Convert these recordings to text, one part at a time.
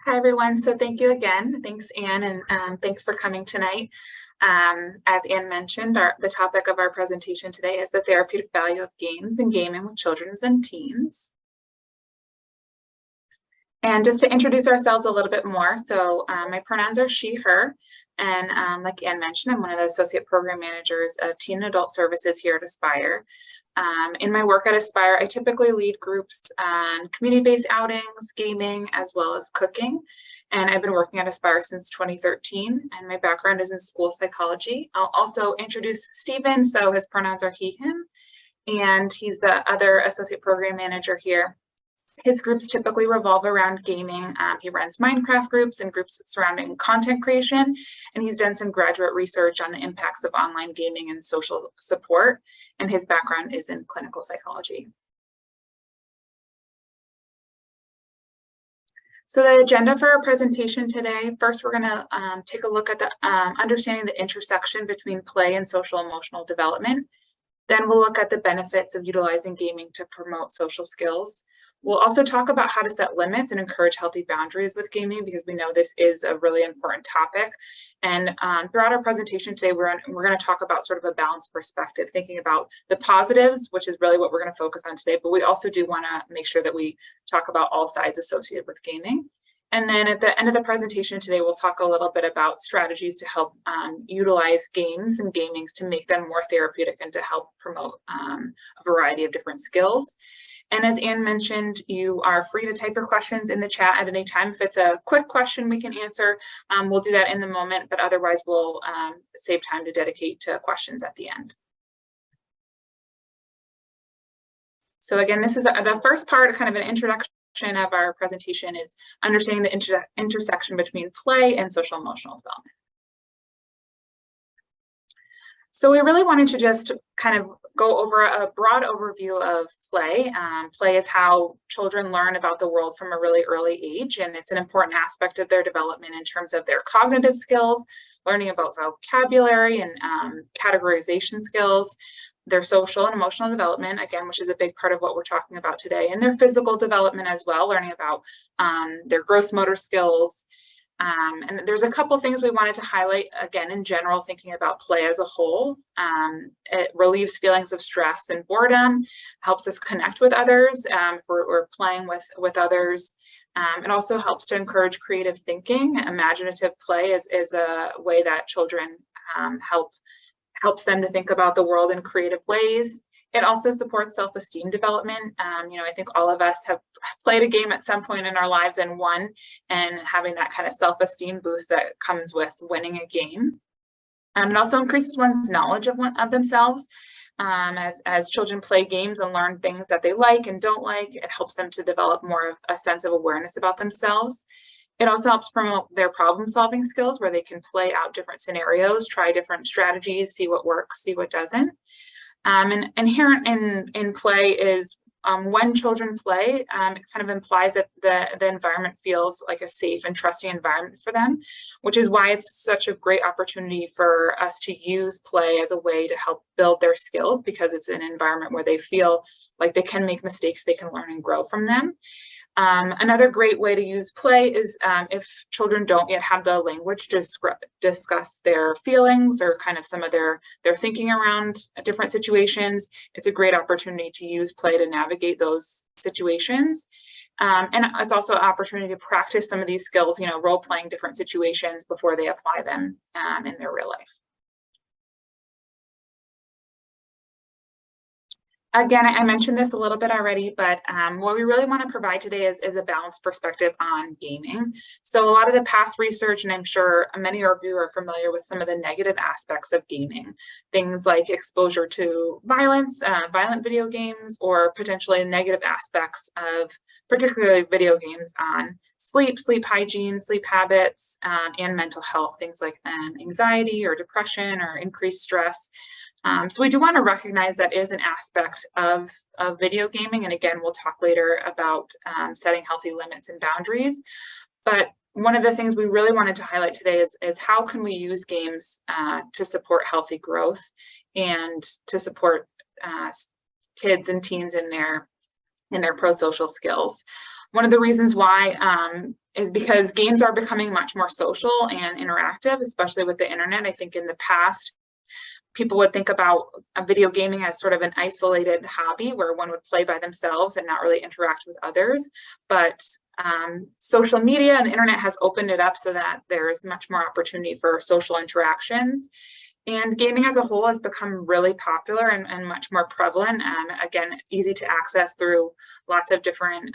Hi, everyone. So thank you again. Thanks, Anne, and thanks for coming tonight. As Anne mentioned, the topic of our presentation today is the therapeutic value of games and gaming with children and teens. And just to introduce ourselves a little bit more, so my pronouns are she, her, and like Anne mentioned, I'm one of the Associate Program Managers of Teen and Adult Services here at Aspire. In my work at Aspire, I typically lead groups on community-based outings, gaming, as well as cooking. And I've been working at Aspire since 2013, and my background is in school psychology. I'll also introduce Stephen, so his pronouns are he, him, and he's the other Associate Program Manager here. His groups typically revolve around gaming. He runs Minecraft groups and groups surrounding content creation, and he's done some graduate research on the impacts of online gaming and social support, and his background is in clinical psychology. So the agenda for our presentation today, first we're going to take a look at the understanding the intersection between play and social emotional development. Then we'll look at the benefits of utilizing gaming to promote social skills. We'll also talk about how to set limits and encourage healthy boundaries with gaming, because we know this is a really important topic. And throughout our presentation today, we're going to talk about sort of a balanced perspective, thinking about the positives, which is really what we're going to focus on today. But we also do want to make sure that we talk about all sides associated with gaming. And then at the end of the presentation today, we'll talk a little bit about strategies to help utilize games and gamings to make them more therapeutic and to help promote a variety of different skills. And as Anne mentioned, you are free to type your questions in the chat at any time. If it's a quick question we can answer, we'll do that in the moment, but otherwise we'll save time to dedicate to questions at the end. So again, this is the first part, kind of an introduction of our presentation, is understanding the intersection between play and social emotional development. So we really wanted to just kind of go over a broad overview of play. Play is how children learn about the world from a really early age, and it's an important aspect of their development in terms of their cognitive skills, learning about vocabulary and categorization skills, their social and emotional development, again, which is a big part of what we're talking about today, and their physical development as well, learning about their gross motor skills. And there's a couple things we wanted to highlight, again, in general, thinking about play as a whole. It relieves feelings of stress and boredom, helps us connect with others if we're playing with others. It also helps to encourage creative thinking. Imaginative play is a way that children helps them to think about the world in creative ways. It also supports self-esteem development. I think all of us have played a game at some point in our lives and won, and having that kind of self-esteem boost that comes with winning a game. It also increases one's knowledge of themselves. As children play games and learn things that they like and don't like, it helps them to develop more of a sense of awareness about themselves. It also helps promote their problem-solving skills, where they can play out different scenarios, try different strategies, see what works, see what doesn't. And inherent in play is when children play, it kind of implies that the environment feels like a safe and trusting environment for them, which is why it's such a great opportunity for us to use play as a way to help build their skills, because it's an environment where they feel like they can make mistakes, they can learn and grow from them. Another great way to use play is if children don't yet have the language to discuss their feelings or kind of some of their thinking around different situations. It's a great opportunity to use play to navigate those situations. And it's also an opportunity to practice some of these skills, role-playing different situations before they apply them in their real life. Again, I mentioned this a little bit already, but what we really want to provide today is a balanced perspective on gaming. So a lot of the past research, and I'm sure many of you are familiar with some of the negative aspects of gaming, things like exposure to violence, violent video games, or potentially negative aspects of particularly video games on sleep hygiene, sleep habits, and mental health, things like anxiety or depression or increased stress. So we do want to recognize that is an aspect of video gaming. And again, we'll talk later about setting healthy limits and boundaries. But one of the things we really wanted to highlight today is how can we use games to support healthy growth and to support kids and teens in their prosocial skills. One of the reasons why is because games are becoming much more social and interactive, especially with the internet. I think in the past, people would think about video gaming as sort of an isolated hobby where one would play by themselves and not really interact with others. But social media and the internet has opened it up so that there's much more opportunity for social interactions. And gaming as a whole has become really popular and much more prevalent. Again, easy to access through lots of different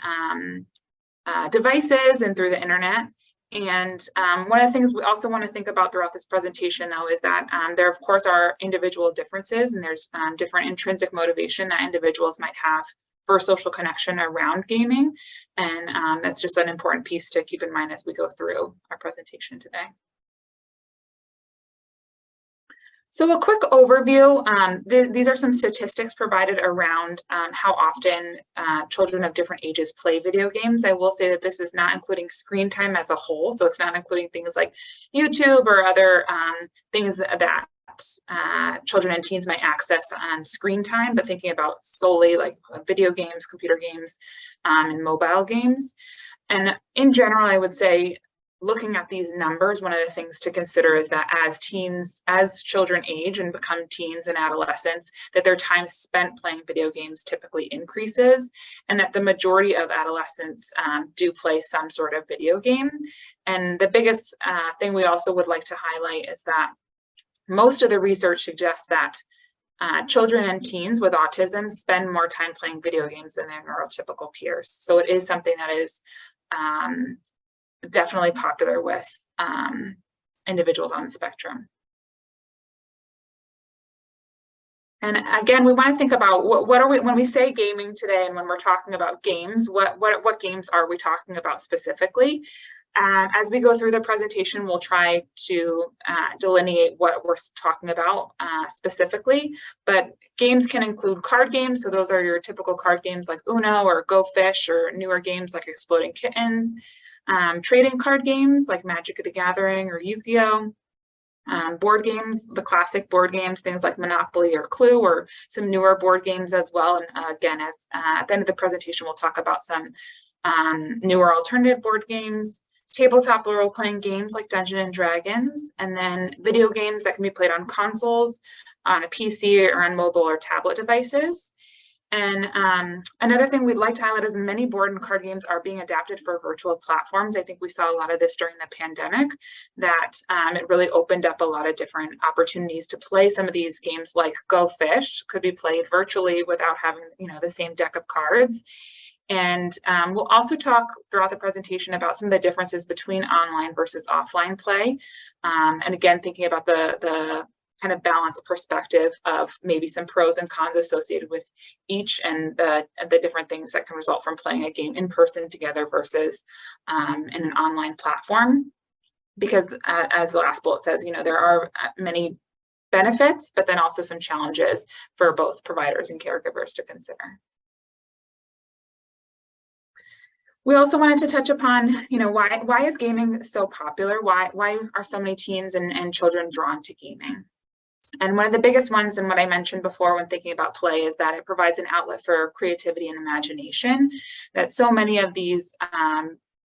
devices and through the internet. And one of the things we also want to think about throughout this presentation, though, is that there, of course, are individual differences, and there's different intrinsic motivation that individuals might have for social connection around gaming. And that's just an important piece to keep in mind as we go through our presentation today. So a quick overview, these are some statistics provided around how often children of different ages play video games. I will say that this is not including screen time as a whole, so it's not including things like YouTube or other things that children and teens might access on screen time, but thinking about solely like video games, computer games, and mobile games. And in general, I would say, looking at these numbers, one of the things to consider is that as children age and become teens and adolescents, that their time spent playing video games typically increases, and that the majority of adolescents do play some sort of video game. And the biggest thing we also would like to highlight is that most of the research suggests that children and teens with autism spend more time playing video games than their neurotypical peers. So it is something that is definitely popular with individuals on the spectrum. And again, we want to think about what are we, when we say gaming today and when we're talking about games, what games are we talking about specifically? As we go through the presentation, we'll try to delineate what we're talking about specifically, but games can include card games. So those are your typical card games like Uno or Go Fish, or newer games like Exploding Kittens. Trading card games like Magic the Gathering or Yu-Gi-Oh! Board games, the classic board games, things like Monopoly or Clue, or some newer board games as well. And again, as at the end of the presentation, we'll talk about some newer alternative board games, tabletop role-playing games like Dungeons and Dragons, and then video games that can be played on consoles, on a PC, or on mobile or tablet devices. And another thing we'd like to highlight is many board and card games are being adapted for virtual platforms. I think we saw a lot of this during the pandemic, that it really opened up a lot of different opportunities to play some of these games, like Go Fish could be played virtually without having, the same deck of cards. And we'll also talk throughout the presentation about some of the differences between online versus offline play. And again, thinking about the kind of balanced perspective of maybe some pros and cons associated with each, and the different things that can result from playing a game in person together versus in an online platform. Because as the last bullet says, there are many benefits, but then also some challenges for both providers and caregivers to consider. We also wanted to touch upon, why is gaming so popular? Why are so many teens and children drawn to gaming? And one of the biggest ones, and what I mentioned before when thinking about play, is that it provides an outlet for creativity and imagination. That so many of these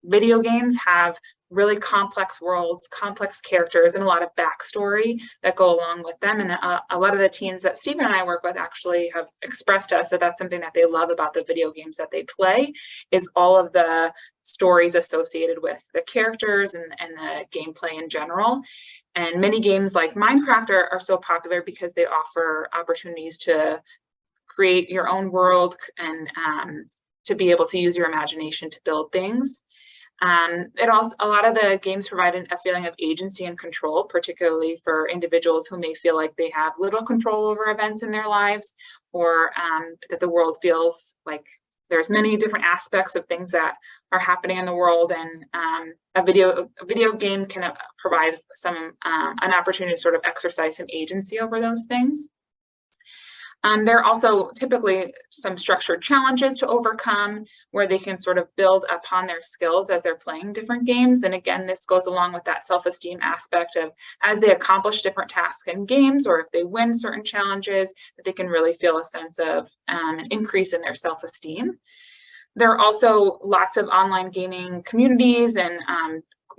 video games have really complex worlds, complex characters, and a lot of backstory that go along with them. And a lot of the teens that Stephen and I work with actually have expressed to us that that's something that they love about the video games that they play, is all of the stories associated with the characters and the gameplay in general. And many games like Minecraft are so popular because they offer opportunities to create your own world and to be able to use your imagination to build things. A lot of the games provide a feeling of agency and control, particularly for individuals who may feel like they have little control over events in their lives, or that the world feels like there's many different aspects of things that are happening in the world, and a video game can provide an opportunity to sort of exercise some agency over those things. There are also typically some structured challenges to overcome where they can sort of build upon their skills as they're playing different games. And again, this goes along with that self-esteem aspect of, as they accomplish different tasks in games, or if they win certain challenges, that they can really feel a sense of an increase in their self-esteem. There are also lots of online gaming communities, and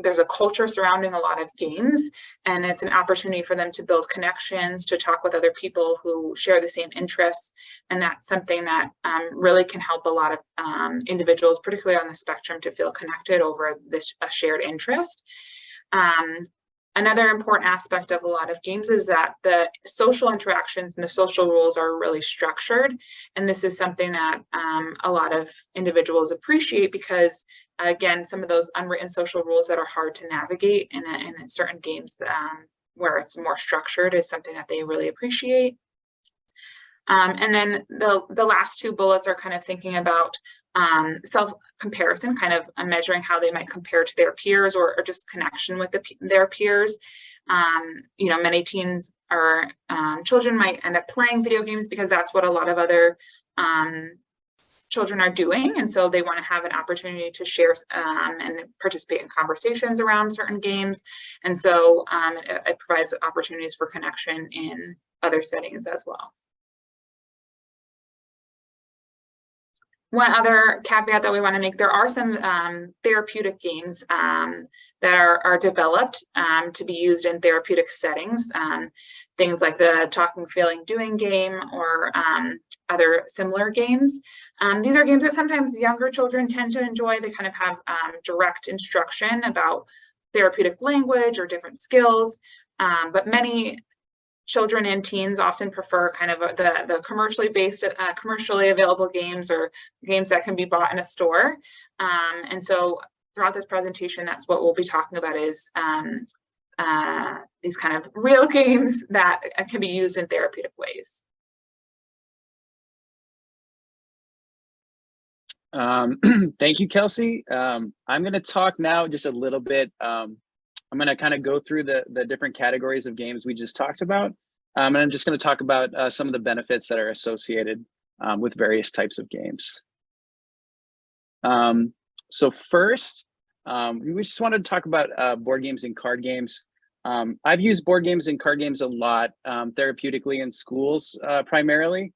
there's a culture surrounding a lot of games, and it's an opportunity for them to build connections, to talk with other people who share the same interests. And that's something that really can help a lot of individuals, particularly on the spectrum, to feel connected over this shared interest. Another important aspect of a lot of games is that the social interactions and the social rules are really structured. And this is something that a lot of individuals appreciate because, again, some of those unwritten social rules that are hard to navigate in certain games where it's more structured is something that they really appreciate. And then the last two bullets are kind of thinking about self-comparison, kind of measuring how they might compare to their peers or just connection with their peers. Many teens or children might end up playing video games because that's what a lot of other children are doing. And so they want to have an opportunity to share and participate in conversations around certain games. And so it provides opportunities for connection in other settings as well. One other caveat that we want to make, there are some therapeutic games that are developed to be used in therapeutic settings, things like the Talking, Feeling, Doing game or other similar games. These are games that sometimes younger children tend to enjoy. They kind of have direct instruction about therapeutic language or different skills, but many children and teens often prefer kind of the commercially based, commercially available games or games that can be bought in a store. And so throughout this presentation, that's what we'll be talking about is these kind of real games that can be used in therapeutic ways. Thank you, Kelsey. I'm going to talk now just a little bit. I'm going to kind of go through the different categories of games we just talked about. And I'm just going to talk about some of the benefits that are associated with various types of games. So first, we just wanted to talk about board games and card games. I've used board games and card games a lot therapeutically in schools primarily.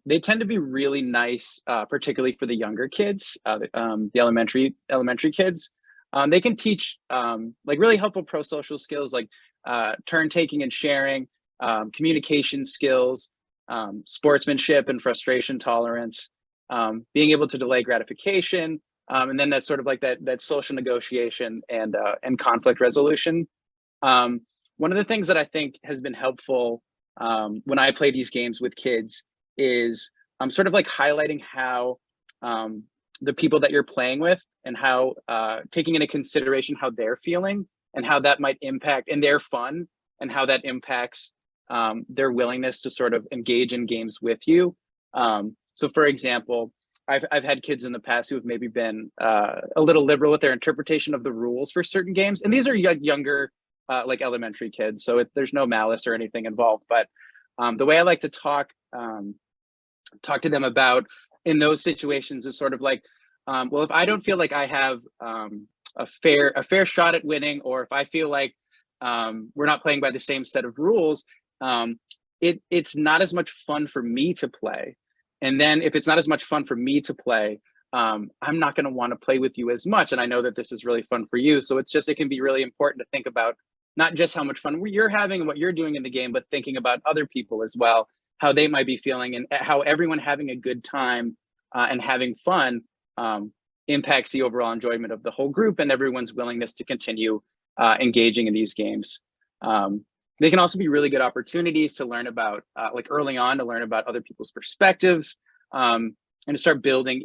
They tend to be really nice, particularly for the younger kids, the elementary kids. They can teach like really helpful prosocial skills like turn taking and sharing, communication skills, sportsmanship and frustration tolerance, being able to delay gratification, and then that's sort of like that social negotiation and conflict resolution. One of the things that I think has been helpful when I play these games with kids is sort of like highlighting how the people that you're playing with and how taking into consideration how they're feeling and how that might impact and their fun and how that impacts their willingness to sort of engage in games with you. So for example, I've had kids in the past who have maybe been a little liberal with their interpretation of the rules for certain games. And these are younger, like elementary kids. So there's no malice or anything involved. But the way I like to talk to them about in those situations is sort of like, well, if I don't feel like I have a fair shot at winning, or if I feel like we're not playing by the same set of rules, it's not as much fun for me to play. And then if it's not as much fun for me to play, I'm not going to want to play with you as much. And I know that this is really fun for you. So it can be really important to think about not just how much fun you're having and what you're doing in the game, but thinking about other people as well, how they might be feeling and how everyone having a good time and having fun impacts the overall enjoyment of the whole group and everyone's willingness to continue engaging in these games. They can also be really good opportunities to learn about, like early on, to learn about other people's perspectives and to start building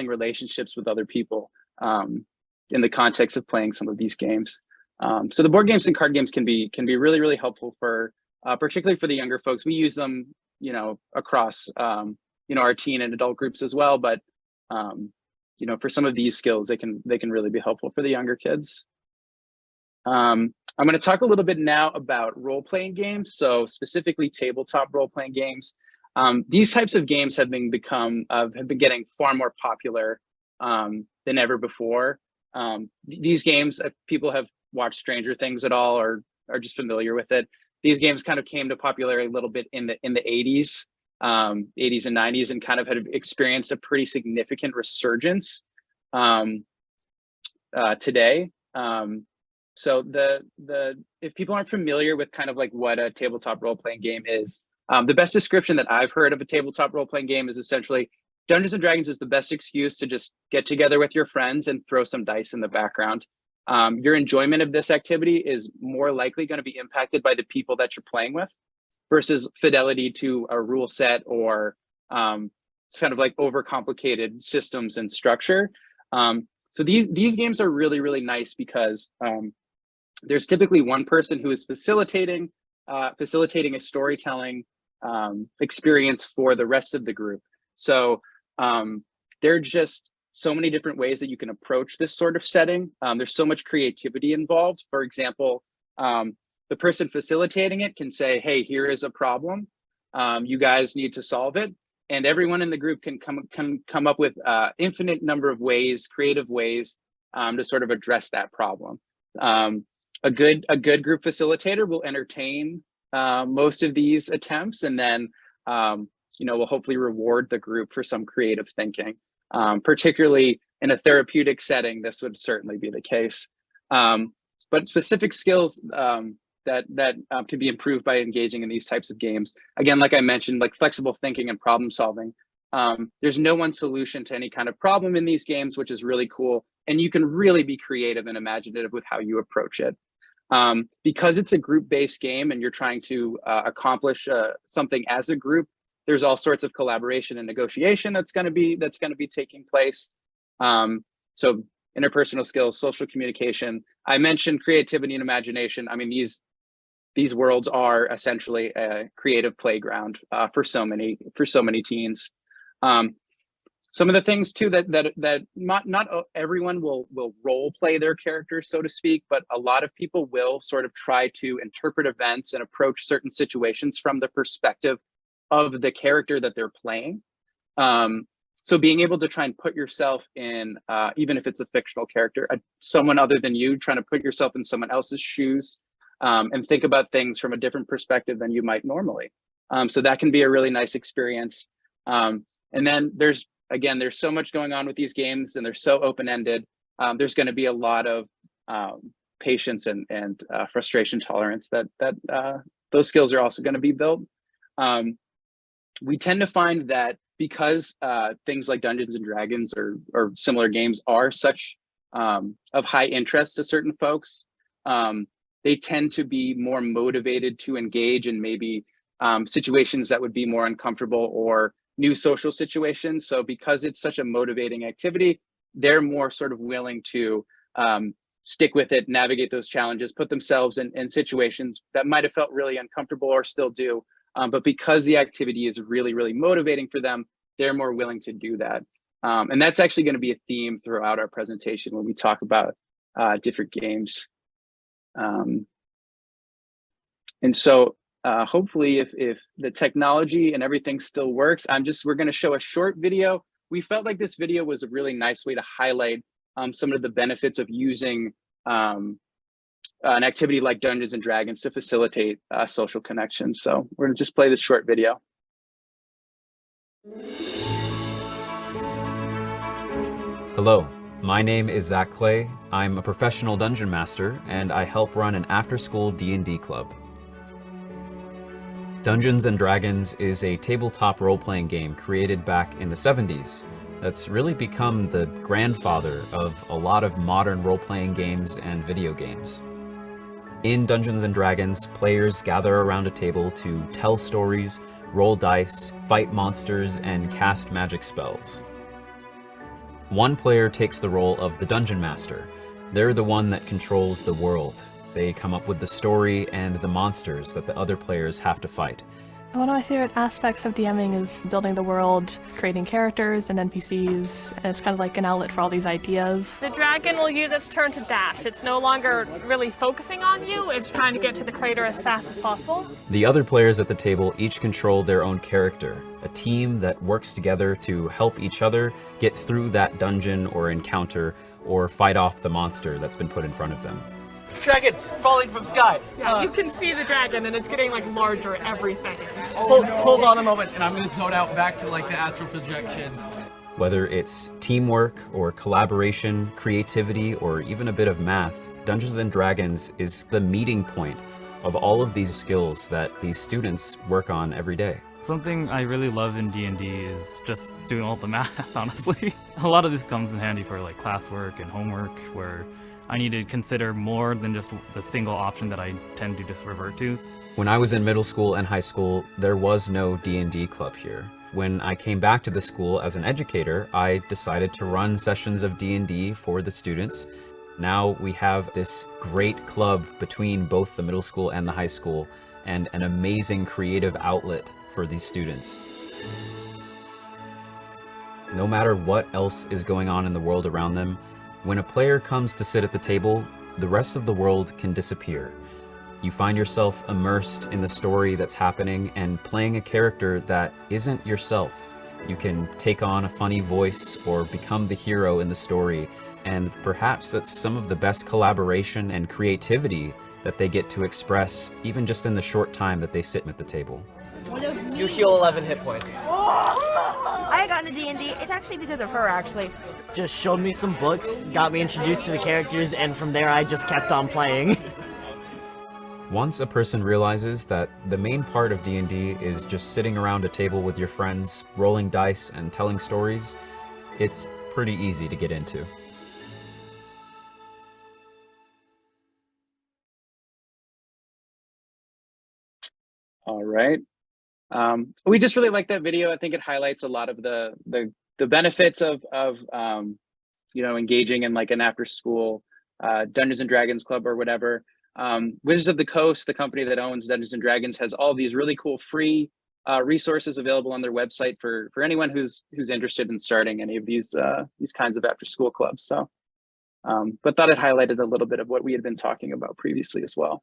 relationships with other people in the context of playing some of these games. So the board games and card games can be really, really helpful for, particularly for the younger folks. We use them, across, our teen and adult groups as well. But, for some of these skills, they can really be helpful for the younger kids. I'm going to talk a little bit now about role-playing games. So specifically tabletop role-playing games. These types of games have been getting far more popular than ever before. These games, if people have watched Stranger Things at all or are just familiar with it, these games kind of came to popularity a little bit in the 80s. 80s and 90s, and kind of had experienced a pretty significant resurgence today. So if people aren't familiar with kind of like what a tabletop role-playing game is, the best description that I've heard of a tabletop role-playing game is essentially Dungeons and Dragons is the best excuse to just get together with your friends and throw some dice in the background. Your enjoyment of this activity is more likely going to be impacted by the people that you're playing with versus fidelity to a rule set or kind of like overcomplicated systems and structure. So these games are really, really nice because there's typically one person who is facilitating a storytelling experience for the rest of the group. So there are just so many different ways that you can approach this sort of setting. There's so much creativity involved. For example, the person facilitating it can say, hey, here is a problem. You guys need to solve it. And everyone in the group can come up with infinite number of ways, creative ways to sort of address that problem. A good group facilitator will entertain most of these attempts, and then will hopefully reward the group for some creative thinking. Particularly in a therapeutic setting, this would certainly be the case. But specific skills that can be improved by engaging in these types of games. Again, like I mentioned, like flexible thinking and problem solving. There's no one solution to any kind of problem in these games, which is really cool. And you can really be creative and imaginative with how you approach it. Because it's a group-based game and you're trying to accomplish something as a group, there's all sorts of collaboration and negotiation that's going to be taking place. So interpersonal skills, social communication. I mentioned creativity and imagination. I mean, these worlds are essentially a creative playground for so many teens. Some of the things too that not everyone will role play their characters, so to speak, but a lot of people will sort of try to interpret events and approach certain situations from the perspective of the character that they're playing. So being able to try and put yourself in, even if it's a fictional character, someone other than you, trying to put yourself in someone else's shoes and think about things from a different perspective than you might normally. So that can be a really nice experience. And then there's so much going on with these games and they're so open-ended. There's going to be a lot of patience and frustration tolerance that those skills are also going to be built. We tend to find that because things like Dungeons and Dragons or similar games are such of high interest to certain folks, they tend to be more motivated to engage in maybe situations that would be more uncomfortable or new social situations. So because it's such a motivating activity, they're more sort of willing to stick with it, navigate those challenges, put themselves in situations that might have felt really uncomfortable or still do. But because the activity is really, really motivating for them, they're more willing to do that. And that's actually going to be a theme throughout our presentation when we talk about different games. And so hopefully if the technology and everything still works, we're going to show a short video. We felt like this video was a really nice way to highlight some of the benefits of using an activity like Dungeons and Dragons to facilitate social connections. So we're gonna just play this short video. Hello, my name is Zach Clay. I'm a professional dungeon master and I help run an after-school D&D club. Dungeons and Dragons is a tabletop role-playing game created back in the 70s that's really become the grandfather of a lot of modern role-playing games and video games. In Dungeons and Dragons, players gather around a table to tell stories, roll dice, fight monsters, and cast magic spells. One player takes the role of the Dungeon Master. They're the one that controls the world. They come up with the story and the monsters that the other players have to fight. One of my favorite aspects of DMing is building the world, creating characters and NPCs, and it's kind of like an outlet for all these ideas. The dragon will use its turn to dash. It's no longer really focusing on you, it's trying to get to the crater as fast as possible. The other players at the table each control their own character, a team that works together to help each other get through that dungeon or encounter or fight off the monster that's been put in front of them. Dragon falling from sky. You can see the dragon, and it's getting like larger every second. Hold on a moment, and I'm gonna zone out back to like the astral projection. Whether it's teamwork or collaboration, creativity, or even a bit of math, Dungeons and Dragons is the meeting point of all of these skills that these students work on every day. Something I really love in D&D is just doing all the math, honestly. A lot of this comes in handy for like classwork and homework, where I need to consider more than just the single option that I tend to just revert to. When I was in middle school and high school, there was no D&D club here. When I came back to the school as an educator, I decided to run sessions of D&D for the students. Now we have this great club between both the middle school and the high school, and an amazing creative outlet for these students. No matter what else is going on in the world around them, when a player comes to sit at the table, the rest of the world can disappear. You find yourself immersed in the story that's happening and playing a character that isn't yourself. You can take on a funny voice or become the hero in the story, and perhaps that's some of the best collaboration and creativity that they get to express even just in the short time that they sit at the table. You heal 11 hit points. I got into D&D. It's actually because of her, actually. Just showed me some books, got me introduced to the characters, and from there I just kept on playing. Once a person realizes that the main part of D&D is just sitting around a table with your friends, rolling dice and telling stories, it's pretty easy to get into. All right. We just really like that video. I think it highlights a lot of the benefits of you know, engaging in like an after school Dungeons and Dragons club or whatever. Wizards of the Coast, the company that owns Dungeons and Dragons, has all these really cool free resources available on their website for anyone who's interested in starting any of these kinds of after school clubs. So, but thought it highlighted a little bit of what we had been talking about previously as well.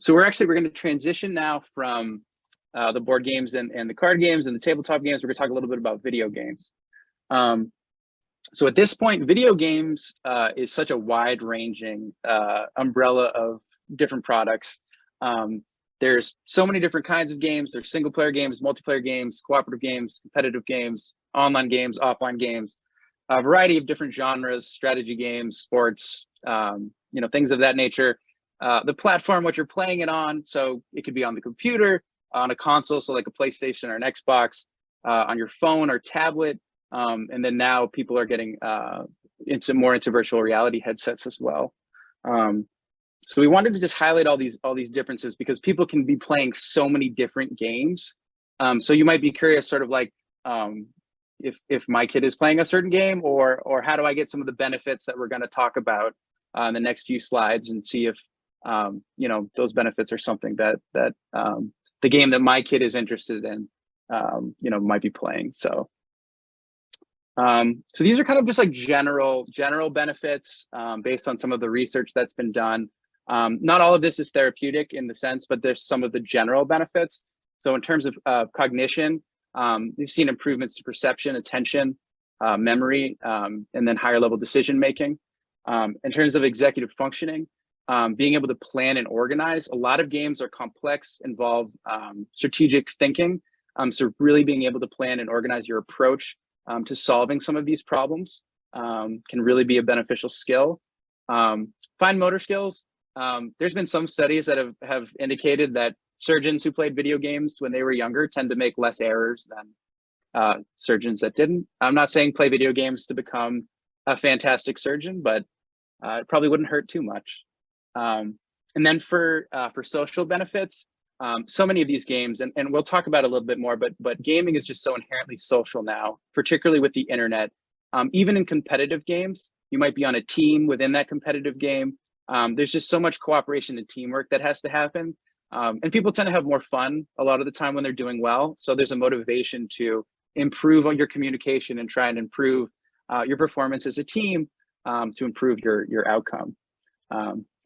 So we're going to transition now from the board games and the card games and the tabletop games. We're going to talk a little bit about video games. So at this point, video games is such a wide-ranging umbrella of different products. There's so many different kinds of games. There's single-player games, multiplayer games, cooperative games, competitive games, online games, offline games, a variety of different genres, strategy games, sports, you know, things of that nature. The platform what you're playing it on, so it could be on the computer, on a console, so like a PlayStation or an Xbox, on your phone or tablet, and then now people are getting into virtual reality headsets as well. So we wanted to just highlight all these differences because people can be playing so many different games. So you might be curious, sort of like, if my kid is playing a certain game, or how do I get some of the benefits that we're going to talk about in the next few slides, and see if you know, those benefits are something that the game that my kid is interested in, you know, might be playing. So these are kind of just like general benefits based on some of the research that's been done. Not all of this is therapeutic in the sense, but there's some of the general benefits. So in terms of cognition, we've seen improvements to perception, attention, memory, and then higher level decision making. In terms of executive functioning, being able to plan and organize. A lot of games are complex, involve strategic thinking. So really being able to plan and organize your approach to solving some of these problems can really be a beneficial skill. Fine motor skills. There's been some studies that have indicated that surgeons who played video games when they were younger tend to make less errors than surgeons that didn't. I'm not saying play video games to become a fantastic surgeon, but it probably wouldn't hurt too much. And then for social benefits, so many of these games, and we'll talk about it a little bit more, but gaming is just so inherently social now, particularly with the internet. Even in competitive games, you might be on a team within that competitive game. There's just so much cooperation and teamwork that has to happen. And people tend to have more fun a lot of the time when they're doing well. So there's a motivation to improve on your communication and try and improve your performance as a team to improve your outcome.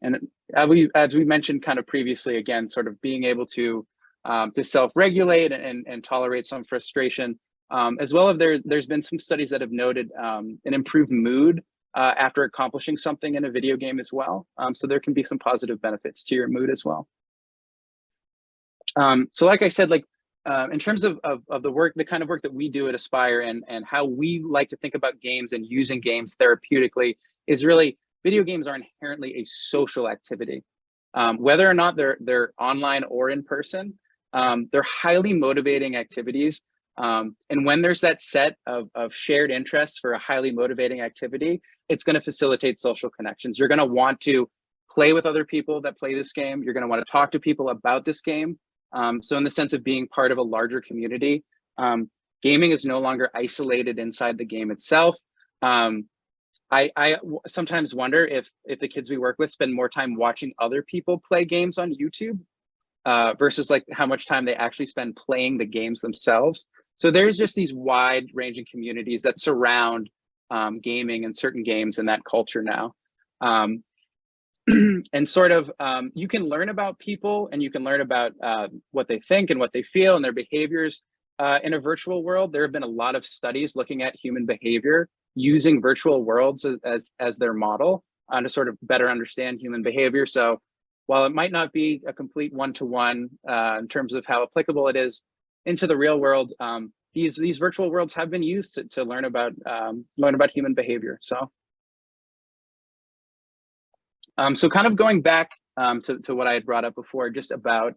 And as we mentioned kind of previously, again, sort of being able to self-regulate and tolerate some frustration, as well as there's been some studies that have noted an improved mood after accomplishing something in a video game as well. So there can be some positive benefits to your mood as well. So like I said, like in terms of the work, the kind of work that we do at Aspire and how we like to think about games and using games therapeutically is really, video games are inherently a social activity. Whether or not they're online or in person, they're highly motivating activities. And when there's that set of shared interests for a highly motivating activity, it's going to facilitate social connections. You're going to want to play with other people that play this game. You're going to want to talk to people about this game. So in the sense of being part of a larger community, gaming is no longer isolated inside the game itself. I sometimes wonder if the kids we work with spend more time watching other people play games on YouTube versus like how much time they actually spend playing the games themselves. So there's just these wide ranging communities that surround gaming and certain games in that culture now. And sort of, you can learn about people and you can learn about what they think and what they feel and their behaviors in a virtual world. There have been a lot of studies looking at human behavior using virtual worlds as their model to sort of better understand human behavior. So while it might not be a complete one-to-one in terms of how applicable it is into the real world, these virtual worlds have been used to learn about human behavior. So kind of going back to what I had brought up before, just about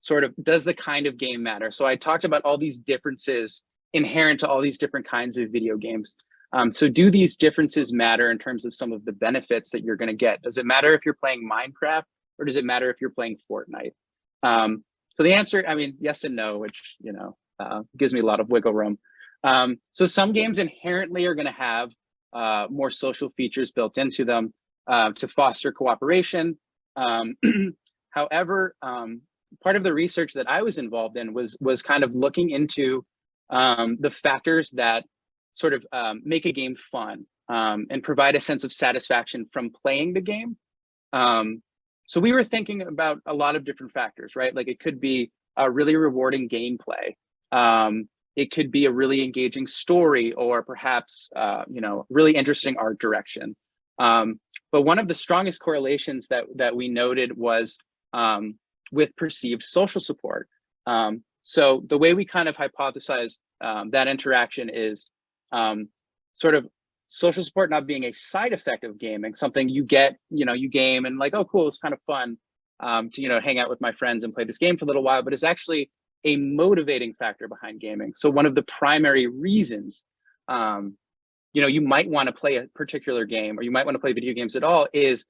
sort of, does the kind of game matter? So I talked about all these differences inherent to all these different kinds of video games. So do these differences matter in terms of some of the benefits that you're going to get? Does it matter if you're playing Minecraft or does it matter if you're playing Fortnite? So the answer, I mean, yes and no, which, you know, gives me a lot of wiggle room. So some games inherently are going to have more social features built into them to foster cooperation. However, part of the research that I was involved in was kind of looking into the factors that sort of make a game fun and provide a sense of satisfaction from playing the game. So we were thinking about a lot of different factors, right? Like it could be a really rewarding gameplay. It could be a really engaging story, or perhaps, you know, really interesting art direction. But one of the strongest correlations that we noted was with perceived social support. So the way we kind of hypothesized that interaction is sort of social support not being a side effect of gaming, something you get, you know, you game and like, oh, cool, it's kind of fun to, you know, hang out with my friends and play this game for a little while, but it's actually a motivating factor behind gaming. So one of the primary reasons, you know, you might want to play a particular game, or you might want to play video games at all, is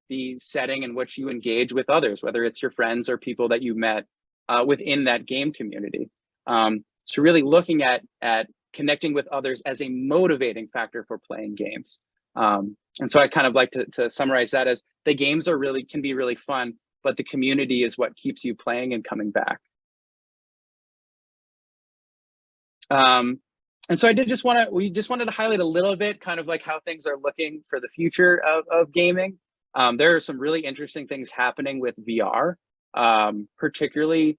the setting in which you engage with others, whether it's your friends or people that you met within that game community. So really looking at connecting with others as a motivating factor for playing games. And so I kind of like to summarize that as the games can be really fun, but the community is what keeps you playing and coming back. And so we just wanted to highlight a little bit kind of like how things are looking for the future of gaming. There are some really interesting things happening with VR, particularly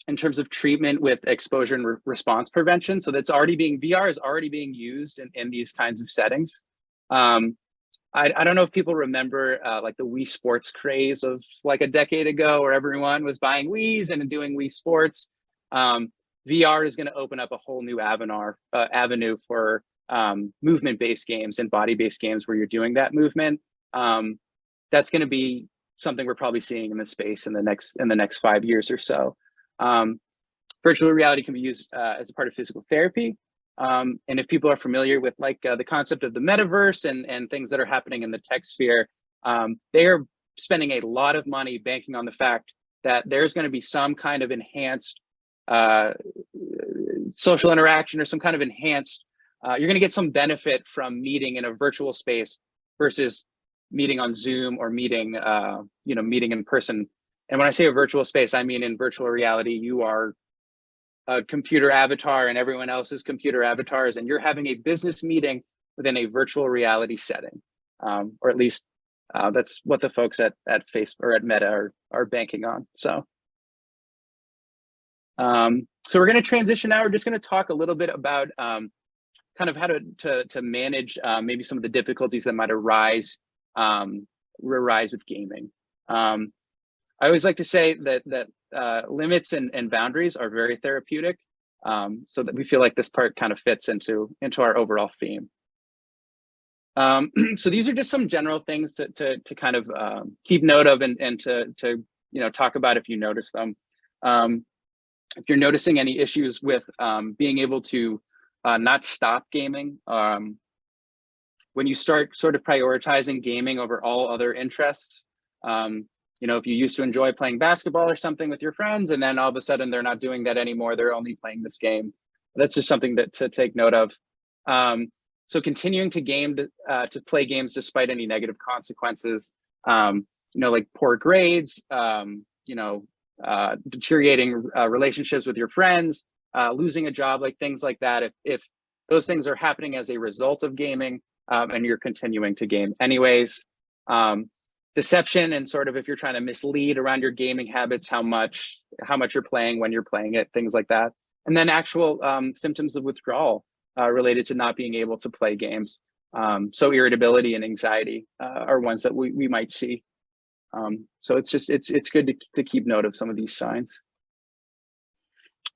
in terms of treatment with exposure and response prevention. So VR is already being used in these kinds of settings. I don't know if people remember like the Wii Sports craze of like a decade ago, where everyone was buying Wiis and doing Wii Sports. VR is going to open up a whole new avenue for movement-based games and body-based games where you're doing that movement. That's going to be something we're probably seeing in the space in the next 5 years or so. Virtual reality can be used as a part of physical therapy. And if people are familiar with like the concept of the metaverse and things that are happening in the tech sphere, they are spending a lot of money banking on the fact that there's going to be some kind of enhanced social interaction, or some kind of enhanced, you're going to get some benefit from meeting in a virtual space versus meeting on Zoom or meeting in person. And when I say a virtual space, I mean in virtual reality, you are a computer avatar and everyone else is computer avatars, and you're having a business meeting within a virtual reality setting, or at least that's what the folks at Facebook or at Meta are banking on. So we're going to transition now. We're just going to talk a little bit about kind of how to manage maybe some of the difficulties that might arise with gaming. I always like to say that limits and boundaries are very therapeutic, so that we feel like this part kind of fits into our overall theme. So these are just some general things to kind of keep note of and to talk about if you notice them. If you're noticing any issues with being able to not stop gaming, when you start sort of prioritizing gaming over all other interests, if you used to enjoy playing basketball or something with your friends, and then all of a sudden they're not doing that anymore, they're only playing this game. That's just something to take note of. So continuing to play games despite any negative consequences, like poor grades, deteriorating relationships with your friends, losing a job, like things like that. If those things are happening as a result of gaming, and you're continuing to game anyways. Deception and sort of if you're trying to mislead around your gaming habits, how much you're playing, when you're playing it, things like that. And then actual symptoms of withdrawal related to not being able to play games. So irritability and anxiety are ones that we might see. So it's good to keep note of some of these signs.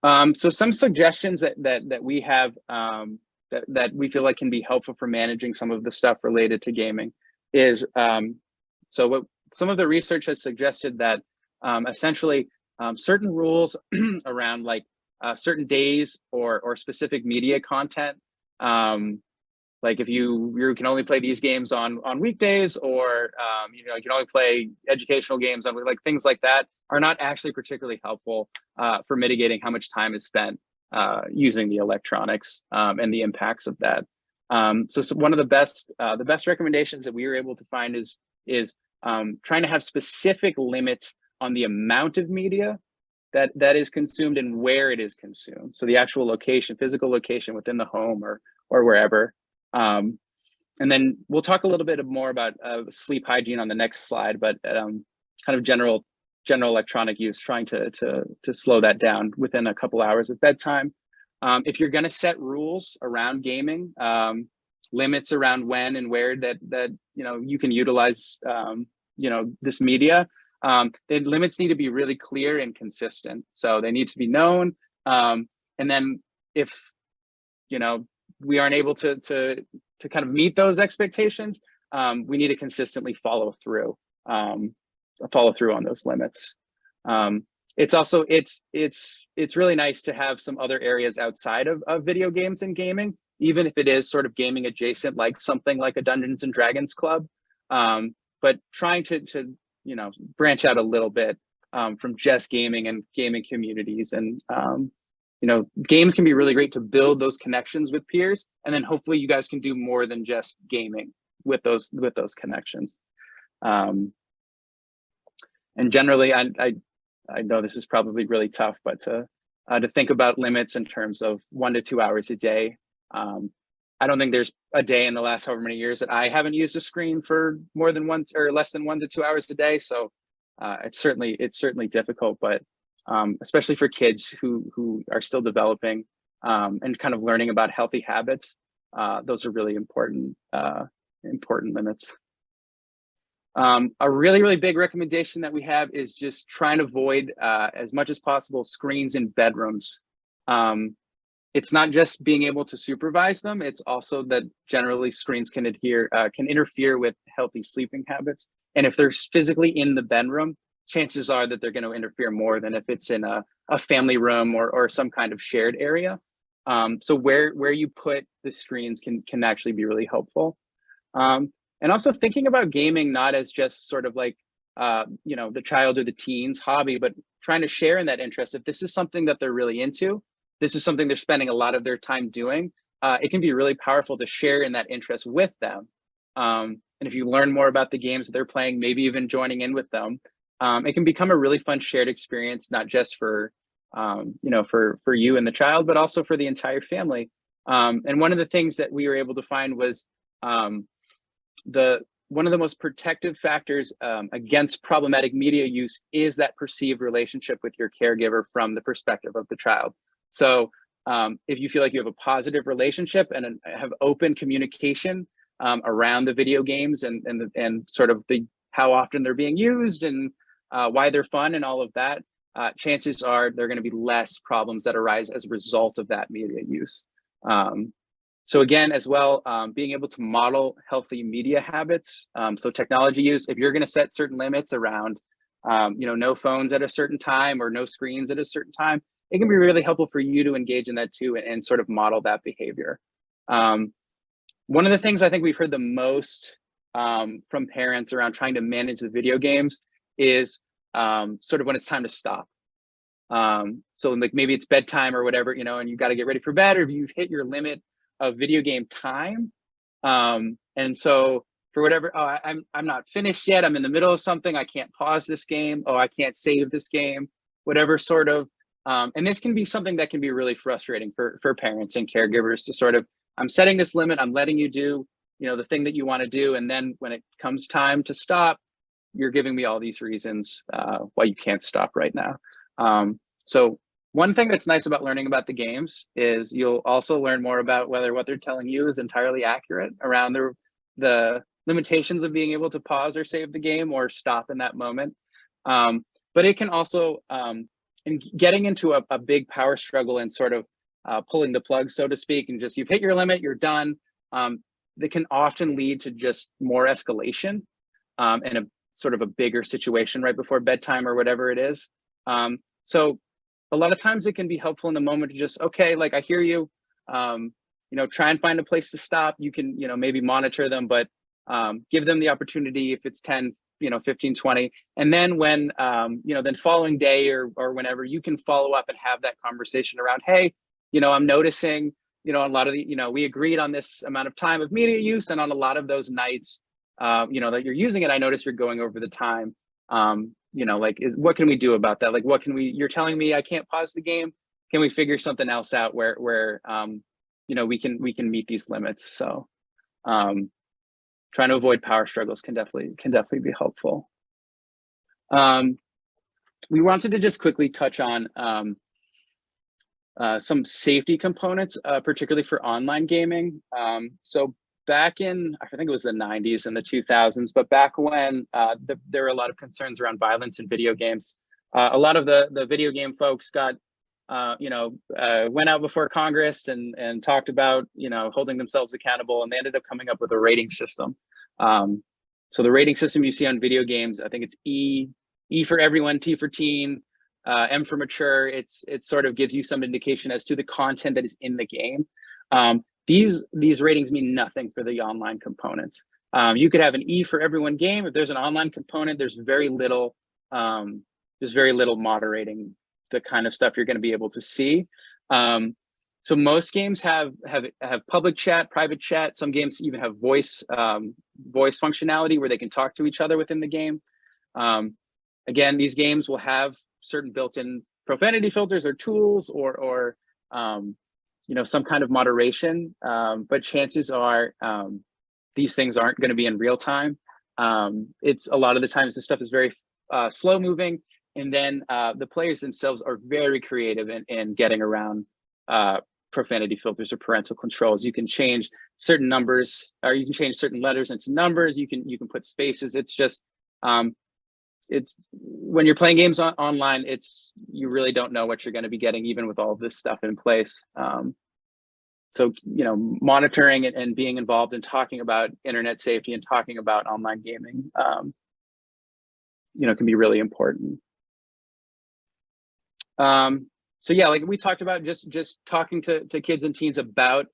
So some suggestions that we have that we feel like can be helpful for managing some of the stuff related to gaming is, so what some of the research has suggested that essentially certain rules around like certain days or specific media content, like if you can only play these games on weekdays, or you can only play educational games on, like things like that, are not actually particularly helpful for mitigating how much time is spent using the electronics and the impacts of that. So one of the best recommendations that we were able to find is trying to have specific limits on the amount of media that is consumed and where it is consumed. So the actual location, physical location within the home or wherever. And then we'll talk a little bit more about sleep hygiene on the next slide, but kind of general electronic use, trying to slow that down within a couple hours of bedtime. If you're going to set rules around gaming, limits around when and where that you can utilize this media, the limits need to be really clear and consistent. So they need to be known. And then if we aren't able to kind of meet those expectations, we need to consistently follow through on those limits. It's also it's really nice to have some other areas outside of video games and gaming, even if it is sort of gaming adjacent, like something like a Dungeons and Dragons club, but trying to branch out a little bit from just gaming and gaming communities. And games can be really great to build those connections with peers, and then hopefully you guys can do more than just gaming with those connections. And generally, I know this is probably really tough, but to think about limits in terms of 1 to 2 hours a day. I don't think there's a day in the last however many years that I haven't used a screen for more than one or less than 1 to 2 hours a day. So it's certainly difficult, but especially for kids who are still developing and kind of learning about healthy habits, those are really important limits. A really big recommendation that we have is just trying to avoid as much as possible screens in bedrooms. It's not just being able to supervise them, it's also that generally screens can interfere with healthy sleeping habits. And if they're physically in the bedroom, chances are that they're going to interfere more than if it's in a family room or some kind of shared area. So where you put the screens can actually be really helpful. And also thinking about gaming not as just sort of like the child or the teen's hobby, but trying to share in that interest. If this is something that they're really into, this is something they're spending a lot of their time doing, it can be really powerful to share in that interest with them. And if you learn more about the games that they're playing, maybe even joining in with them, it can become a really fun shared experience, not just for you and the child, but also for the entire family. And one of the things that we were able to find was one of the most protective factors against problematic media use is that perceived relationship with your caregiver from the perspective of the child. So if you feel like you have a positive relationship and have open communication around the video games and sort of how often they're being used and why they're fun and all of that, chances are there are going to be less problems that arise as a result of that media use. So again, as well, being able to model healthy media habits. So technology use, if you're going to set certain limits around, no phones at a certain time or no screens at a certain time, it can be really helpful for you to engage in that too and sort of model that behavior. One of the things I think we've heard the most from parents around trying to manage the video games is sort of when it's time to stop. So like maybe it's bedtime or whatever, and you got to get ready for bed, or if you've hit your limit of video game time. And so for whatever, I'm not finished yet. I'm in the middle of something. I can't pause this game. I can't save this game, whatever sort of, and this can be something that can be really frustrating for parents and caregivers to sort of, I'm setting this limit. I'm letting you do, the thing that you want to do. And then when it comes time to stop, you're giving me all these reasons why you can't stop right now. So one thing that's nice about learning about the games is you'll also learn more about whether what they're telling you is entirely accurate around the limitations of being able to pause or save the game or stop in that moment. But it can also, in getting into a big power struggle and sort of pulling the plug, so to speak, and just you've hit your limit, you're done, that can often lead to just more escalation and a sort of a bigger situation right before bedtime or whatever it is. So a lot of times it can be helpful in the moment to just, okay, like I hear you, try and find a place to stop. You can, maybe monitor them, but give them the opportunity if it's 10, 15, 20. And then when, then following day or whenever, you can follow up and have that conversation around, hey, I'm noticing, a lot of the, we agreed on this amount of time of media use. And on a lot of those nights, that you're using it, I notice you're going over the time. What can we do about that? Like, you're telling me I can't pause the game. Can we figure something else out where we can meet these limits? So trying to avoid power struggles can definitely be helpful. We wanted to just quickly touch on some safety components, particularly for online gaming. So back in, I think it was the 90s and the 2000s, but back when there were a lot of concerns around violence in video games, a lot of the video game folks got, went out before Congress and talked about, holding themselves accountable, and they ended up coming up with a rating system. So the rating system you see on video games, I think it's E for everyone, T for teen, M for mature. It sort of gives you some indication as to the content that is in the game. These ratings mean nothing for the online components. You could have an E for everyone game. If there's an online component, there's very little moderating the kind of stuff you're going to be able to see. So most games have public chat, private chat. Some games even have voice functionality where they can talk to each other within the game. Again, these games will have certain built-in profanity filters or tools or some kind of moderation, but chances are these things aren't going to be in real time. It's a lot of the times this stuff is very slow moving, and then the players themselves are very creative in getting around profanity filters or parental controls. You can change certain numbers, or you can change certain letters into numbers. You can put spaces. It's just it's when you're playing games online, you really don't know what you're going to be getting, even with all of this stuff in place. So, monitoring it and being involved in talking about internet safety and talking about online gaming, can be really important. So yeah, like we talked about, just talking to kids and teens about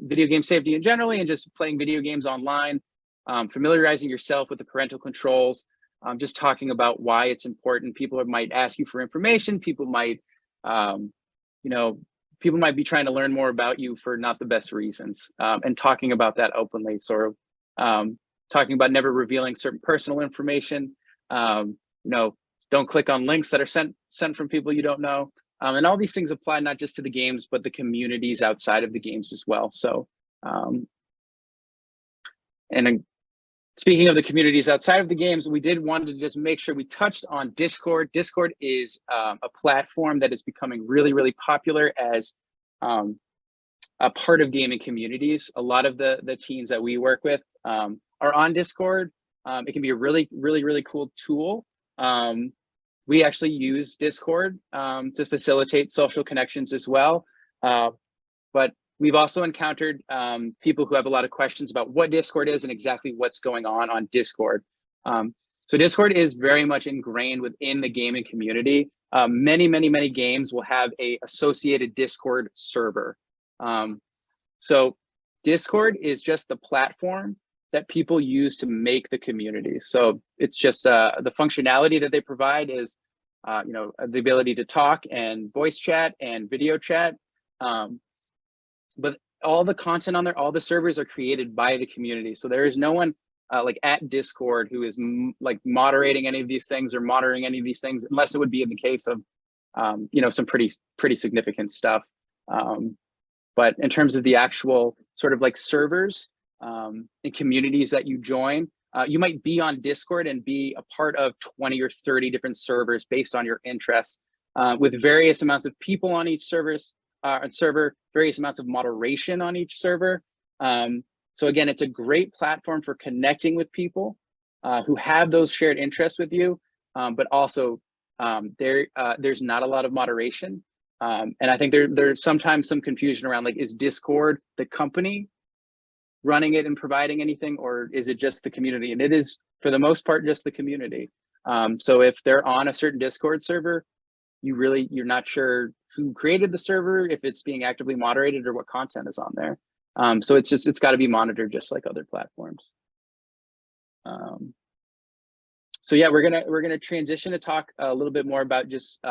video game safety in generally, and just playing video games online, familiarizing yourself with the parental controls, just talking about why it's important. People might ask you for information. People might, people might be trying to learn more about you for not the best reasons, and talking about that openly, sort of talking about never revealing certain personal information. Don't click on links that are sent from people you don't know. And all these things apply not just to the games, but the communities outside of the games as well. So, speaking of the communities outside of the games, we did want to just make sure we touched on Discord. Discord is a platform that is becoming really, really popular as a part of gaming communities. A lot of the teens that we work with are on Discord. It can be a really cool tool. We actually use Discord to facilitate social connections as well. But we've also encountered people who have a lot of questions about what Discord is and exactly what's going on Discord. So Discord is very much ingrained within the gaming community. Many games will have a associated Discord server. So Discord is just the platform that people use to make the community. So it's just the functionality that they provide is, the ability to talk and voice chat and video chat. But all the content on there, all the servers are created by the community. So there is no one like at Discord who is like moderating any of these things or monitoring any of these things, unless it would be in the case of, some pretty significant stuff. But in terms of the actual sort of like servers and communities that you join, you might be on Discord and be a part of 20 or 30 different servers based on your interests, with various amounts of people on each server, various amounts of moderation on each server. So again, it's a great platform for connecting with people who have those shared interests with you, but also there's not a lot of moderation. And I think there's sometimes some confusion around, like, is Discord the company running it and providing anything, or is it just the community? And it is, for the most part, just the community. So if they're on a certain Discord server, you're not sure who created the server, if it's being actively moderated, or what content is on there. So it's got to be monitored just like other platforms. So yeah, we're gonna transition to talk a little bit more about just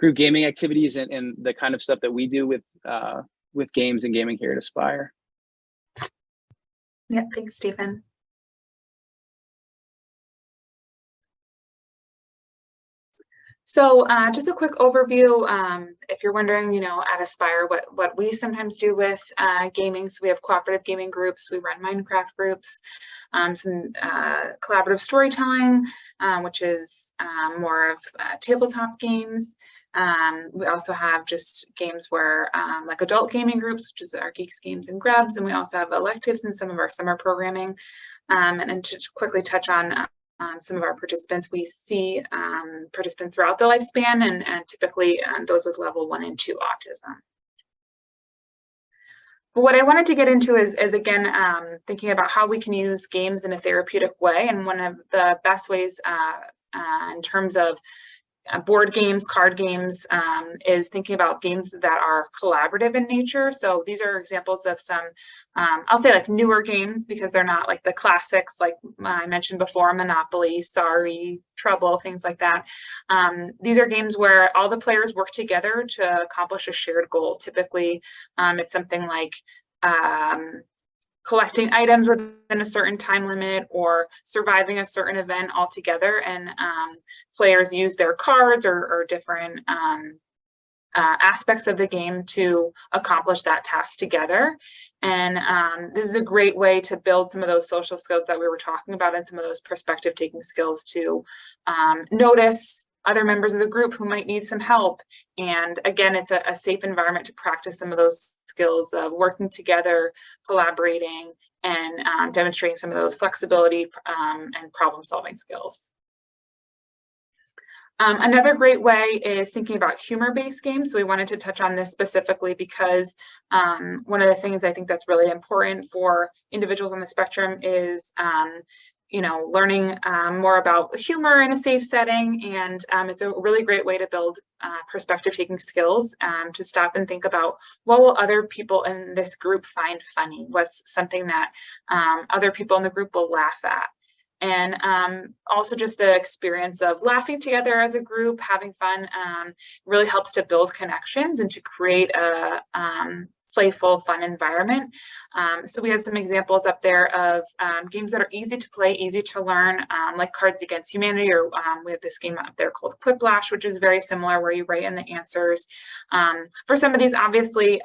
group gaming activities and the kind of stuff that we do with games and gaming here at Aspire. Yeah, thanks, Stephen. So just a quick overview, if you're wondering, at Aspire, what we sometimes do with gaming. So we have cooperative gaming groups, we run Minecraft groups, some collaborative storytelling, which is more of tabletop games. We also have just games where like adult gaming groups, which is our Geeks, Games, and Grubs, and we also have electives in some of our summer programming. And to quickly touch on some of our participants, we see participants throughout the lifespan, and typically those with level 1 and 2 autism. But what I wanted to get into is again, thinking about how we can use games in a therapeutic way. And one of the best ways in terms of board games, card games, is thinking about games that are collaborative in nature. So these are examples of some, I'll say like newer games, because they're not like the classics, like I mentioned before, Monopoly, Sorry, Trouble, things like that. These are games where all the players work together to accomplish a shared goal. Typically, it's something like collecting items within a certain time limit, or surviving a certain event altogether. And players use their cards or different aspects of the game to accomplish that task together. And this is a great way to build some of those social skills that we were talking about, and some of those perspective taking skills to notice other members of the group who might need some help. And again, it's a safe environment to practice some of those skills of working together, collaborating, and demonstrating some of those flexibility and problem solving skills. Another great way is thinking about humor-based games. So we wanted to touch on this specifically because one of the things I think that's really important for individuals on the spectrum is learning more about humor in a safe setting. And it's a really great way to build perspective taking skills, to stop and think about, what will other people in this group find funny? What's something that other people in the group will laugh at? And also just the experience of laughing together as a group, having fun, really helps to build connections and to create a playful, fun environment. So we have some examples up there of games that are easy to play, easy to learn, like Cards Against Humanity, or we have this game up there called Quiplash, which is very similar, where you write in the answers. For some of these, obviously,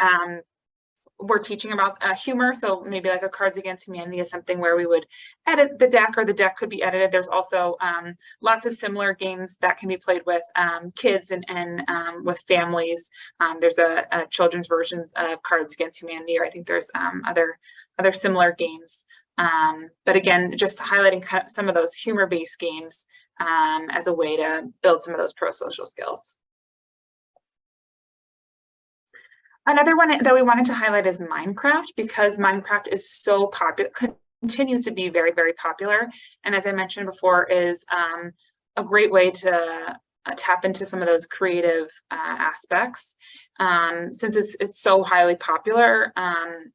we're teaching about humor, so maybe like a Cards Against Humanity is something where we would edit the deck, or the deck could be edited. There's also lots of similar games that can be played with kids and with families. There's a children's versions of Cards Against Humanity, or I think there's other similar games. But again, just highlighting some of those humor-based games as a way to build some of those pro-social skills. Another one that we wanted to highlight is Minecraft, because Minecraft is so popular, continues to be very, very popular. And as I mentioned before, is a great way to tap into some of those creative aspects. Since it's so highly popular,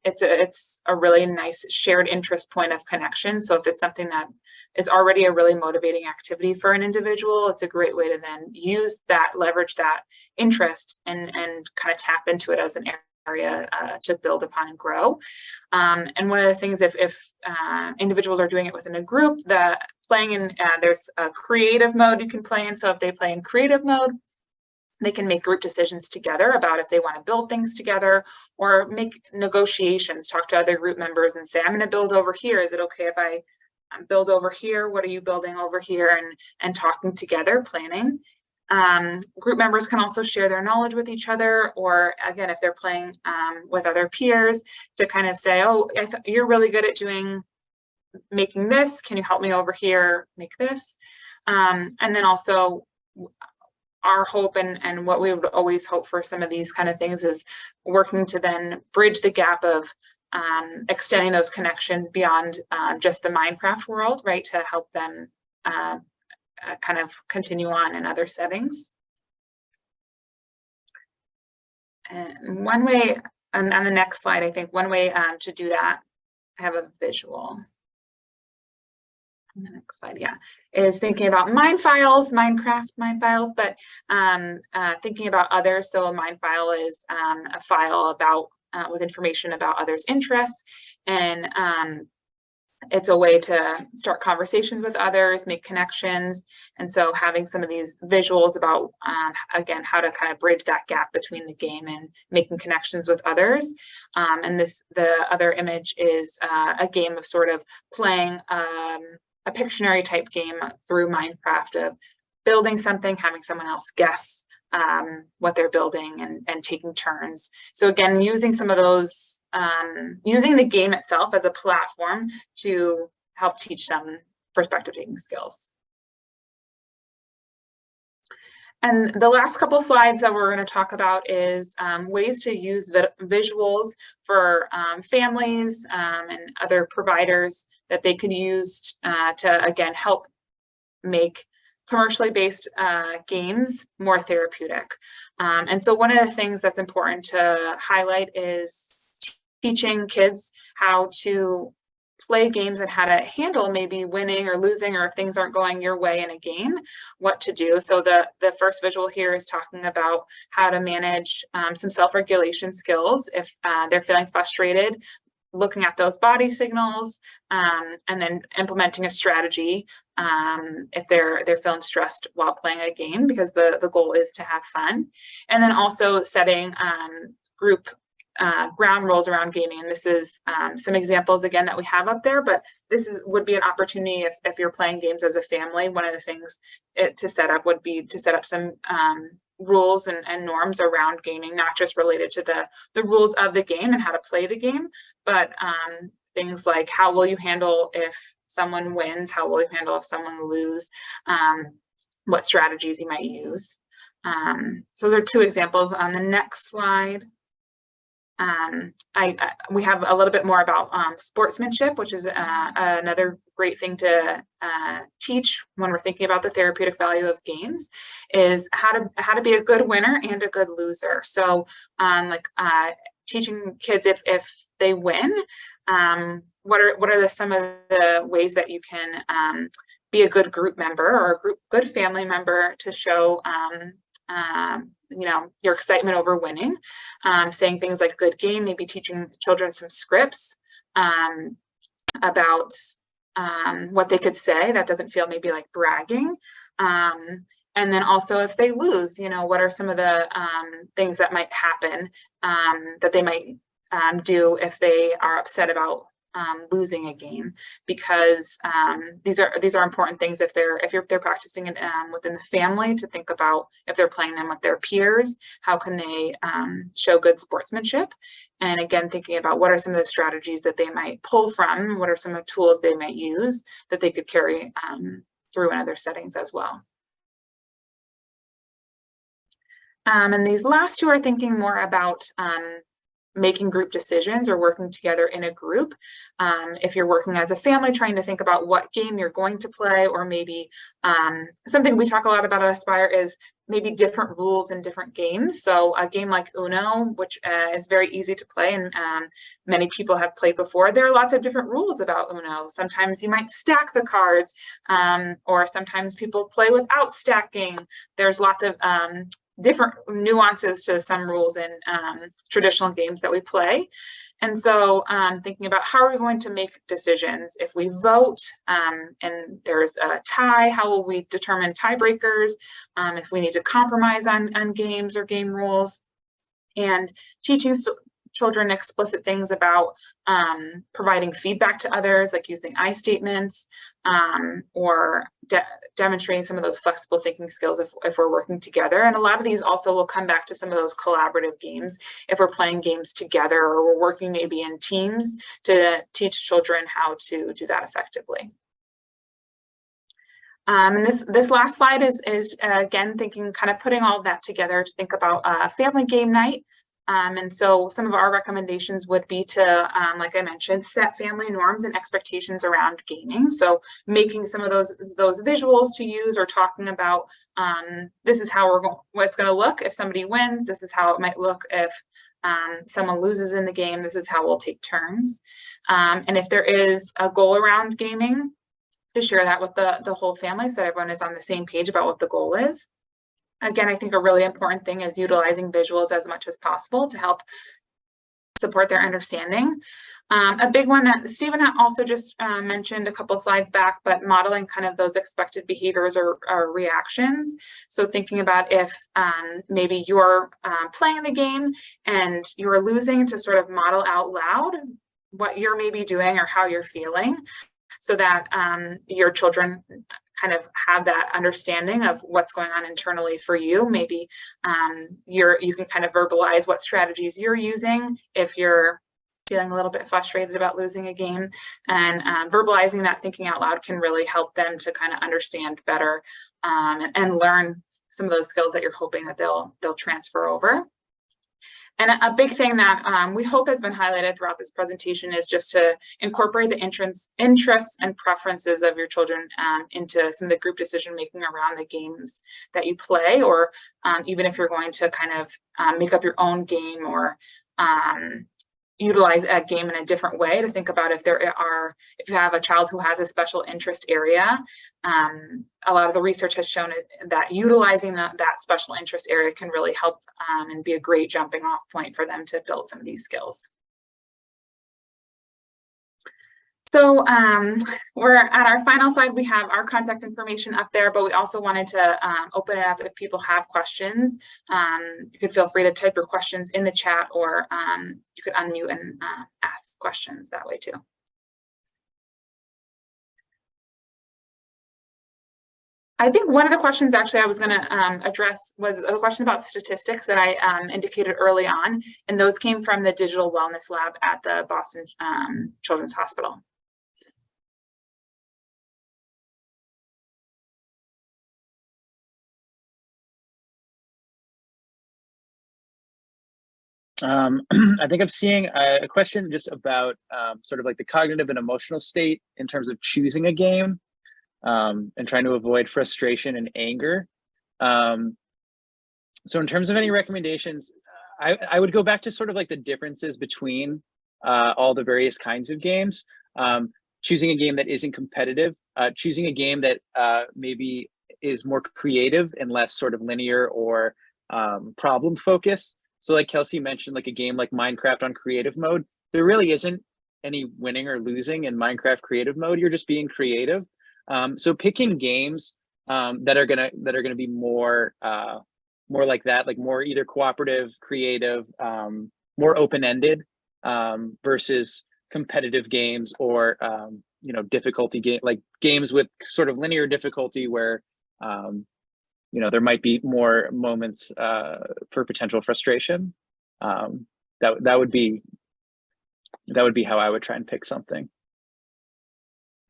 it's a really nice shared interest point of connection. So if it's something that is already a really motivating activity for an individual, it's a great way to then use that, leverage that interest, and kind of tap into it as an area to build upon and grow. And one of the things, if individuals are doing it within a group, that playing in, there's a creative mode you can play in. So if they play in creative mode, they can make group decisions together about if they want to build things together, or make negotiations, talk to other group members and say, I'm going to build over here. Is it okay if I build over here? What are you building over here? And talking together, planning. Group members can also share their knowledge with each other, or again, if they're playing with other peers, to kind of say, oh, you're really good at making this. Can you help me over here make this? And then also our hope and what we would always hope for some of these kind of things is working to then bridge the gap of extending those connections beyond just the Minecraft world, right, to help them kind of continue on in other settings. And one way, on the next slide, I think one way to do that, I have a visual. On the next slide, yeah, is thinking about Minecraft mind files, but thinking about others. So a mind file is a file about with information about others' interests, and it's a way to start conversations with others, make connections. And so having some of these visuals about, again, how to kind of bridge that gap between the game and making connections with others. And the other image is a game of sort of playing a Pictionary type game through Minecraft, of building something, having someone else guess what they're building, and taking turns. So again, using some of those, using the game itself as a platform to help teach some perspective taking skills. And the last couple slides that we're going to talk about is ways to use visuals for families and other providers that they could use to, again, help make commercially based games more therapeutic. And so one of the things that's important to highlight is teaching kids how to play games and how to handle maybe winning or losing, or if things aren't going your way in a game, what to do. So the first visual here is talking about how to manage some self-regulation skills if they're feeling frustrated, looking at those body signals, and then implementing a strategy if they're feeling stressed while playing a game, because the goal is to have fun. And then also setting group ground rules around gaming. And this is some examples again that we have up there, but this would be an opportunity if you're playing games as a family. One of the things to set up would be to set up some rules and norms around gaming, not just related to the rules of the game and how to play the game, but things like how will you handle if someone wins, how will you handle if someone loses, what strategies you might use. So there are two examples on the next slide. We have a little bit more about sportsmanship, which is another great thing to teach when we're thinking about the therapeutic value of games, is how to be a good winner and a good loser. So teaching kids if they win, what are some of the ways that you can be a good group member or a good family member to show your excitement over winning, saying things like good game, maybe teaching children some scripts about what they could say that doesn't feel maybe like bragging. And then also if they lose, what are some of the things that might happen that they might do if they are upset about losing a game, because these are important things if they're practicing it within the family, to think about if they're playing them with their peers, how can they show good sportsmanship, and again thinking about what are some of the strategies that they might pull from, what are some of the tools they might use that they could carry through in other settings as well. And these last two are thinking more about making group decisions or working together in a group. If you're working as a family, trying to think about what game you're going to play, or maybe something we talk a lot about at Aspire is maybe different rules in different games. So a game like Uno, which is very easy to play and many people have played before, there are lots of different rules about Uno. Sometimes you might stack the cards, or sometimes people play without stacking. There's lots of different nuances to some rules in traditional games that we play. And so thinking about how are we going to make decisions if we vote and there's a tie, how will we determine tiebreakers, if we need to compromise on games or game rules, and teaching children explicit things about providing feedback to others, like using I statements, or demonstrating some of those flexible thinking skills if we're working together. And a lot of these also will come back to some of those collaborative games, if we're playing games together or we're working maybe in teams, to teach children how to do that effectively. And this last slide is again thinking, kind of putting all of that together to think about a family game night. And so some of our recommendations would be to, like I mentioned, set family norms and expectations around gaming. So making some of those visuals to use, or talking about this is how what it's going to look if somebody wins. This is how it might look if someone loses in the game. This is how we'll take turns. And if there is a goal around gaming, to share that with the whole family, so everyone is on the same page about what the goal is. Again, I think a really important thing is utilizing visuals as much as possible to help support their understanding. A big one that Stephen also just mentioned a couple slides back, but modeling kind of those expected behaviors or reactions. So thinking about if maybe you're playing the game and you're losing, to sort of model out loud what you're maybe doing or how you're feeling, so that your children kind of have that understanding of what's going on internally for you. Maybe you can kind of verbalize what strategies you're using if you're feeling a little bit frustrated about losing a game, and verbalizing that, thinking out loud, can really help them to kind of understand better and learn some of those skills that you're hoping that they'll transfer over. And a big thing that we hope has been highlighted throughout this presentation is just to incorporate the interests and preferences of your children into some of the group decision making around the games that you play, or even if you're going to kind of make up your own game, or utilize a game in a different way, to think about if you have a child who has a special interest area. A lot of the research has shown that utilizing that special interest area can really help and be a great jumping off point for them to build some of these skills. So we're at our final slide. We have our contact information up there, but we also wanted to open it up if people have questions. You could feel free to type your questions in the chat, or you could unmute and ask questions that way too. I think one of the questions actually I was going to address was a question about statistics that I indicated early on, and those came from the Digital Wellness Lab at the Boston Children's Hospital. I think I'm seeing a question just about sort of like the cognitive and emotional state in terms of choosing a game, and trying to avoid frustration and anger. So in terms of any recommendations, I would go back to sort of like the differences between all the various kinds of games. Choosing a game that isn't competitive, choosing a game that maybe is more creative and less sort of linear or problem focused. So like Kelsey mentioned, like a game like Minecraft on creative mode, there really isn't any winning or losing in Minecraft creative mode. You're just being creative. So picking games that are gonna be more like that, like more either cooperative, creative, more open-ended, versus competitive games or you know, difficulty game, like games with sort of linear difficulty where you know, there might be more moments for potential frustration. That would be how I would try and pick something.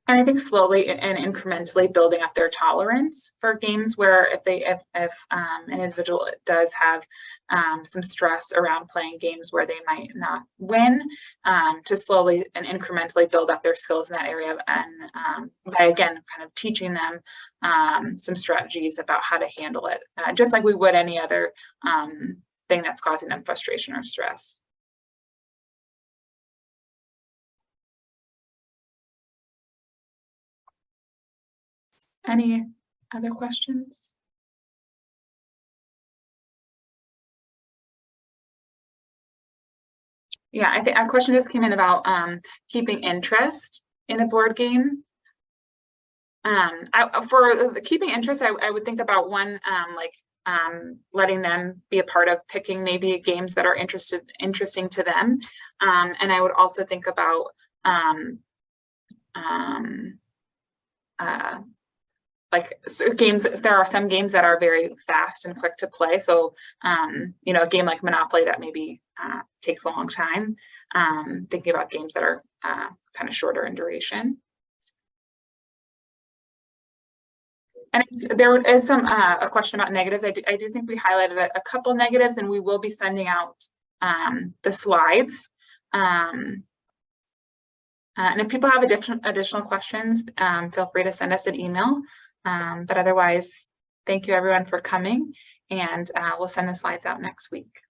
And I think slowly and incrementally building up their tolerance for games where if an individual does have some stress around playing games where they might not win, to slowly and incrementally build up their skills in that area, and by again kind of teaching them some strategies about how to handle it, just like we would any other thing that's causing them frustration or stress. Any other questions? Yeah, I think a question just came in about keeping interest in a board game. For keeping interest, I would think about one letting them be a part of picking maybe games that are interesting to them, and I would also think about like games. There are some games that are very fast and quick to play, so you know, a game like Monopoly that maybe takes a long time. Thinking about games that are kind of shorter in duration. And there is a question about negatives. I do think we highlighted a couple negatives, and we will be sending out the slides. And if people have additional questions, feel free to send us an email. But otherwise, thank you everyone for coming, and we'll send the slides out next week.